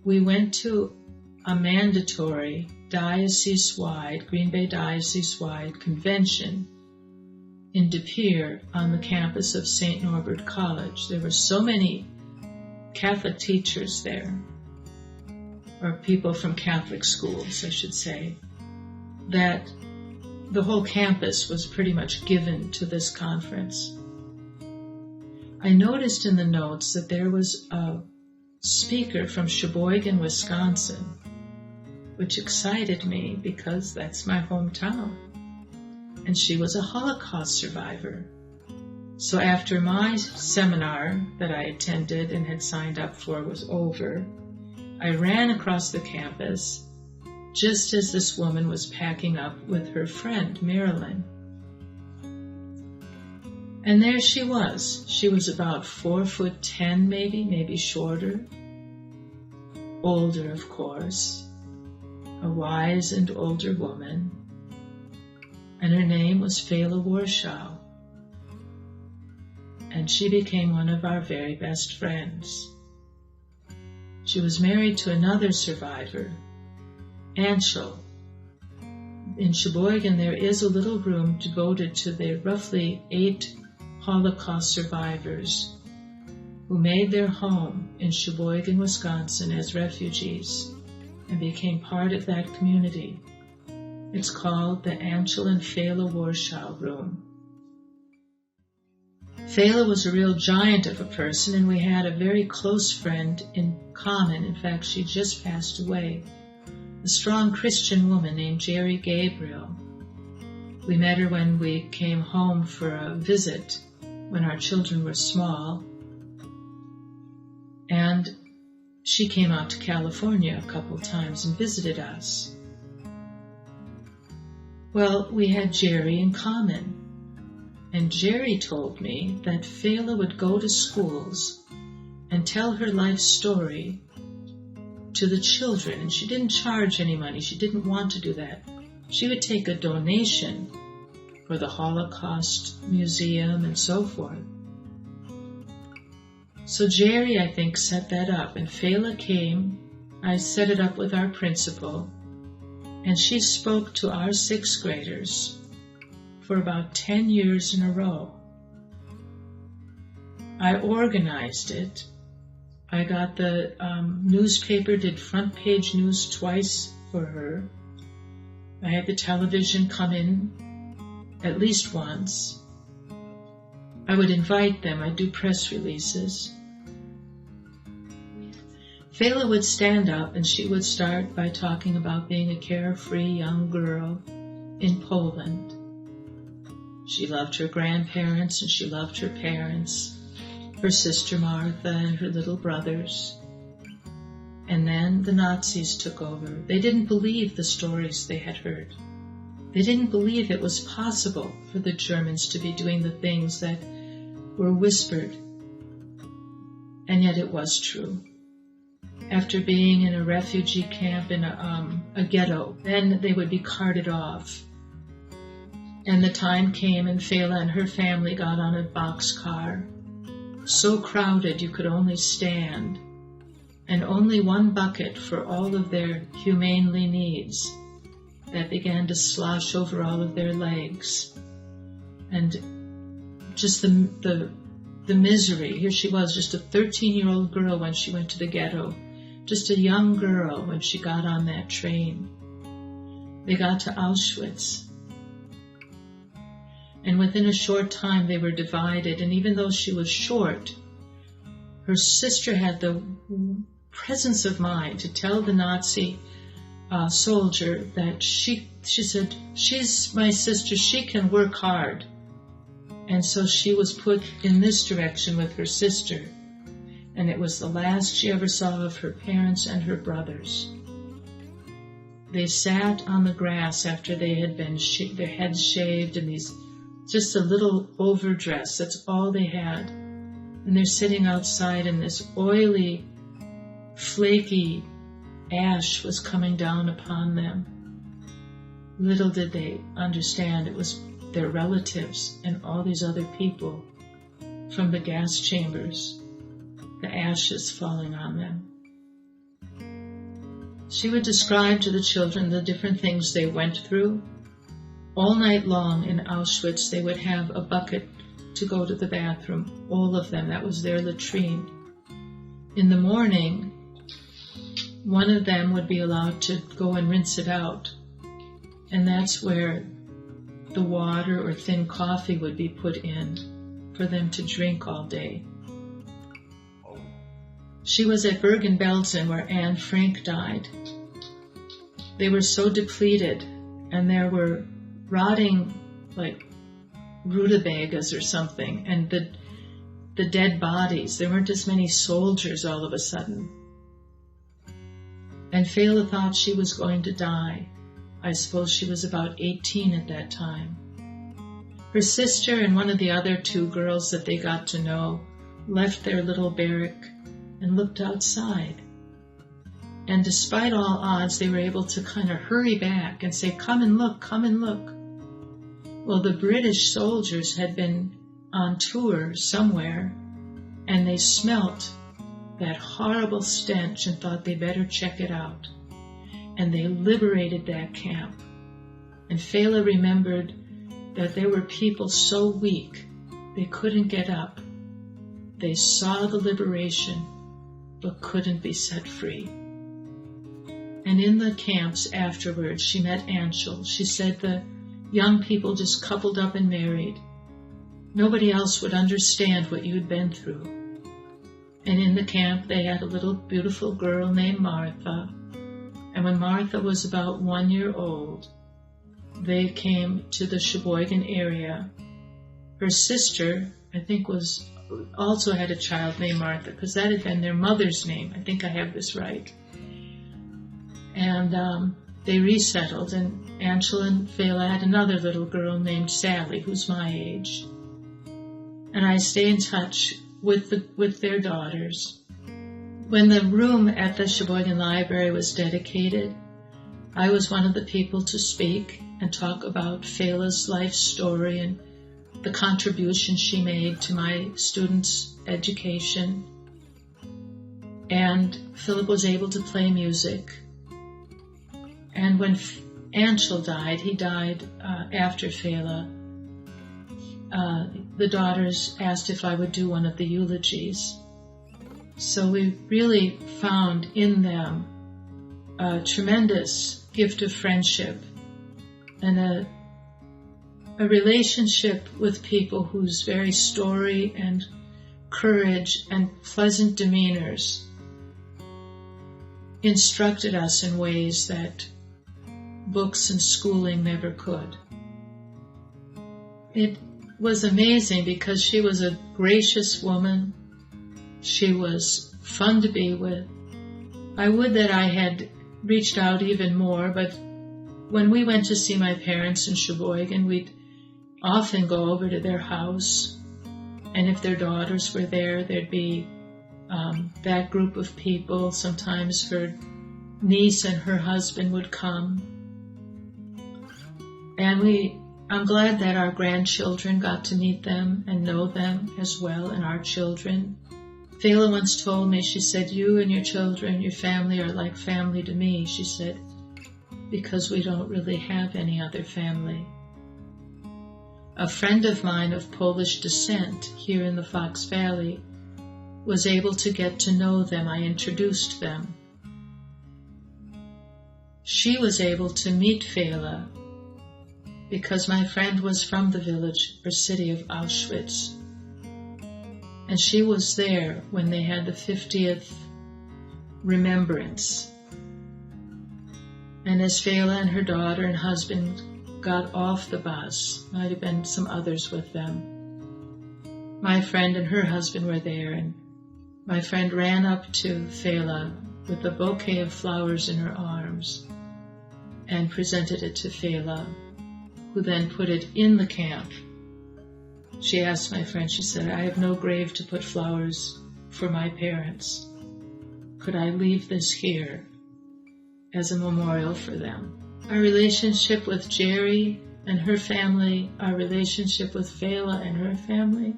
we went to a mandatory diocese-wide, Green Bay diocese-wide convention in De Pere on the campus of St. Norbert College. There were so many Catholic teachers there, or people from Catholic schools, I should say, that the whole campus was pretty much given to this conference. I noticed in the notes that there was a speaker from Sheboygan, Wisconsin, which excited me because that's my hometown. And she was a Holocaust survivor. So after my seminar that I attended and had signed up for was over, I ran across the campus just as this woman was packing up with her friend, Marilyn. And there she was. She was about 4'10", maybe shorter. Older, of course. A wise and older woman. And her name was Fela Warschau. And she became one of our very best friends. She was married to another survivor, Anshel. In Sheboygan, there is a little room devoted to the roughly 8 Holocaust survivors who made their home in Sheboygan, Wisconsin as refugees and became part of that community. It's called the Anshel and Fela Warschau Room. Fela was a real giant of a person, and we had a very close friend in common. In fact, she just passed away. A strong Christian woman named Jerry Gabriel. We met her when we came home for a visit when our children were small, and she came out to California a couple times and visited us. Well, we had Jerry in common, and Jerry told me that Fela would go to schools and tell her life story to the children, and she didn't charge any money. She didn't want to do that. She would take a donation for the Holocaust Museum and so forth. So Jerry, I think, set that up, and Fela came. I set it up with our principal, and she spoke to our 6th graders for about 10 years in a row. I organized it. I got the newspaper, did front page news twice for her. I had the television come in at least once. I would invite them. I'd do press releases. Fela would stand up and she would start by talking about being a carefree young girl in Poland. She loved her grandparents and she loved her parents, her sister Martha and her little brothers. And then the Nazis took over. They didn't believe the stories they had heard. They didn't believe it was possible for the Germans to be doing the things that were whispered. And yet it was true. After being in a refugee camp in a ghetto, then they would be carted off. And the time came and Fela and her family got on a boxcar, so crowded you could only stand, and only one bucket for all of their humanely needs that began to slosh over all of their legs. And just the misery. Here she was, just a 13-year-old girl when she went to the ghetto, just a young girl when she got on that train. They got to Auschwitz. And within a short time they were divided, and even though she was short, her sister had the presence of mind to tell the Nazi soldier that she said, she's my sister, she can work hard. And so she was put in this direction with her sister, and it was the last she ever saw of her parents and her brothers. They sat on the grass after they had been their heads shaved and just a little overdress, that's all they had. And they're sitting outside and this oily, flaky ash was coming down upon them. Little did they understand it was their relatives and all these other people from the gas chambers, the ashes falling on them. She would describe to the children the different things they went through. All night long in Auschwitz, they would have a bucket to go to the bathroom, all of them. That was their latrine. In the morning, one of them would be allowed to go and rinse it out. And that's where the water or thin coffee would be put in for them to drink all day. She was at Bergen-Belsen where Anne Frank died. They were so depleted, and there were rotting, like, rutabagas or something, and the dead bodies. There weren't as many soldiers all of a sudden. And Fela thought she was going to die. I suppose she was about 18 at that time. Her sister and one of the other two girls that they got to know left their little barrack and looked outside. And despite all odds, they were able to kind of hurry back and say, "Come and look, come and look." Well, the British soldiers had been on tour somewhere, and they smelt that horrible stench and thought they better check it out. And they liberated that camp. And Fela remembered that there were people so weak they couldn't get up. They saw the liberation, but couldn't be set free. And in the camps afterwards, she met Anshel. She said the young people just coupled up and married. Nobody else would understand what you'd been through. And in the camp, they had a little beautiful girl named Martha. And when Martha was about 1 year old, they came to the Sheboygan area. Her sister, I think, also had a child named Martha, because that had been their mother's name. I think I have this right. And they resettled, and Anshel and Fela had another little girl named Sally, who's my age. And I stay in touch with their daughters. When the room at the Sheboygan Library was dedicated, I was one of the people to speak and talk about Fela's life story and the contribution she made to my students' education. And Philip was able to play music. And when Anshel died, he died after Fela, the daughters asked if I would do one of the eulogies. So we really found in them a tremendous gift of friendship and a relationship with people whose very story and courage and pleasant demeanors instructed us in ways that books and schooling never could. It was amazing because she was a gracious woman. She was fun to be with. I would that I had reached out even more, but when we went to see my parents in Sheboygan, we'd often go over to their house, and if their daughters were there, there'd be that group of people. Sometimes her niece and her husband would come. And I'm glad that our grandchildren got to meet them and know them as well, and our children. Fela once told me, she said, "You and your children, your family are like family to me," she said, "because we don't really have any other family." A friend of mine of Polish descent here in the Fox Valley was able to get to know them. I introduced them. She was able to meet Fela because my friend was from the village or city of Auschwitz. And she was there when they had the 50th remembrance. And as Fela and her daughter and husband got off the bus, might have been some others with them, my friend and her husband were there, and my friend ran up to Fela with a bouquet of flowers in her arms and presented it to Fela, who then put it in the camp. She asked my friend, she said, "I have no grave to put flowers for my parents. Could I leave this here as a memorial for them?" Our relationship with Jerry and her family, our relationship with Fela and her family,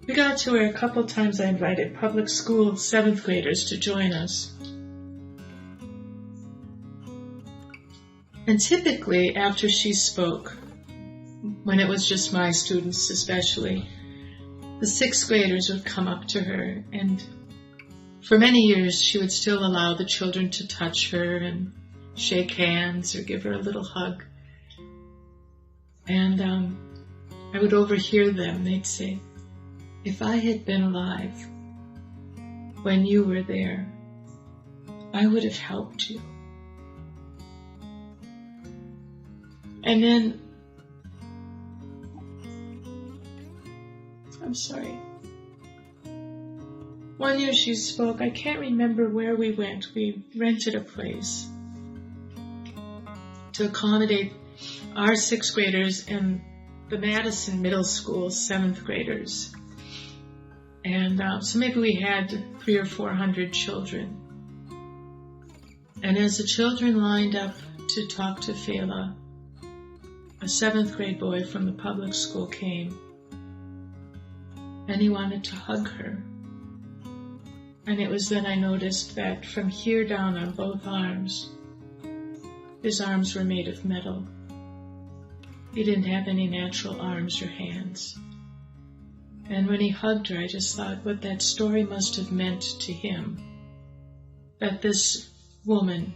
We got to where a couple times I invited public school 7th graders to join us. And typically, after she spoke, when it was just my students especially, the 6th graders would come up to her, and for many years she would still allow the children to touch her and shake hands or give her a little hug. And I would overhear them. They'd say, "If I had been alive when you were there, I would have helped you." And then, I'm sorry, one year she spoke, I can't remember where we went. We rented a place to accommodate our 6th graders and the Madison Middle School 7th graders. And so maybe we had 300 or 400 children. And as the children lined up to talk to Fela, a 7th grade boy from the public school came, and he wanted to hug her. And it was then I noticed that from here down on both arms, his arms were made of metal. He didn't have any natural arms or hands. And when he hugged her, I just thought what that story must have meant to him, that this woman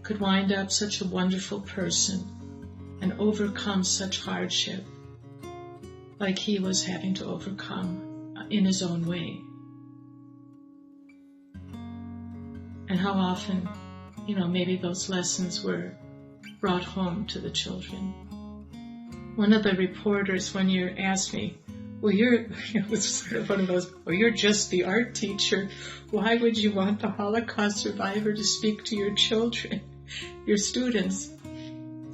could wind up such a wonderful person and overcome such hardship like he was having to overcome in his own way. And how often, maybe those lessons were brought home to the children. One of the reporters one year asked me, it was sort of one of those, you're just the art teacher. Why would you want the Holocaust survivor to speak to your children, your students?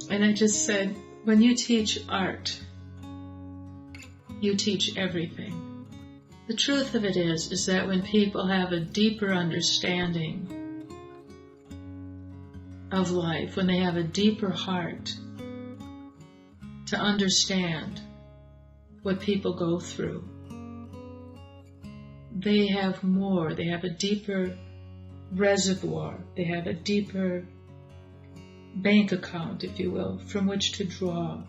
And I just said, when you teach art, you teach everything. The truth of it is that when people have a deeper understanding of life, when they have a deeper heart to understand what people go through, they have more, they have a deeper reservoir, they have a deeper bank account, if you will, from which to draw,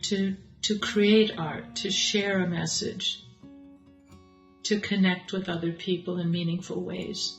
to create art, to share a message, to connect with other people in meaningful ways.